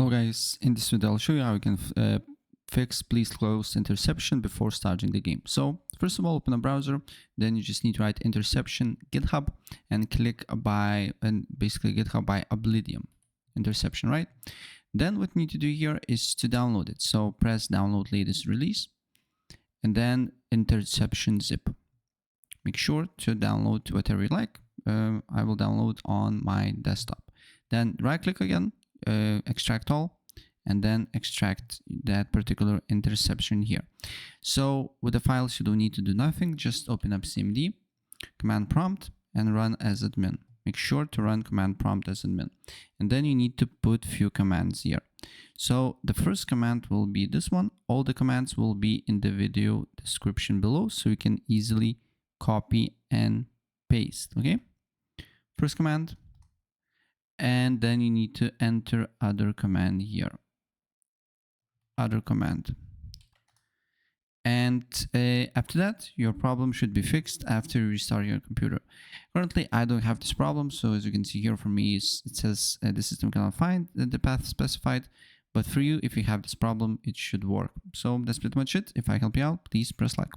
Hello guys, in this video I'll show you how you can fix please close interception before starting the game. So first of all, open a browser, then you just need to write interception GitHub and click basically GitHub by Oblivion interception, right? Then what you need to do here is to download it. So press download latest release and then interception zip. Make sure to download whatever you like. I will download on my desktop. Then right click again, extract all, and then extract that particular interception here. So with the files you don't need to do nothing, just open up cmd, command prompt, and run as admin. Make sure to run command prompt as admin. And then you need to put few commands here. So the first command will be this one. All the commands will be in the video description below, so you can easily copy and paste. Okay, first command, and then you need to enter other command here, other command, and after that your problem should be fixed after you restart your computer. Currently I don't have this problem, so as you can see here for me it says the system cannot find the path specified, but for you, if you have this problem, it should work. So that's pretty much it. If I help you out, please press like.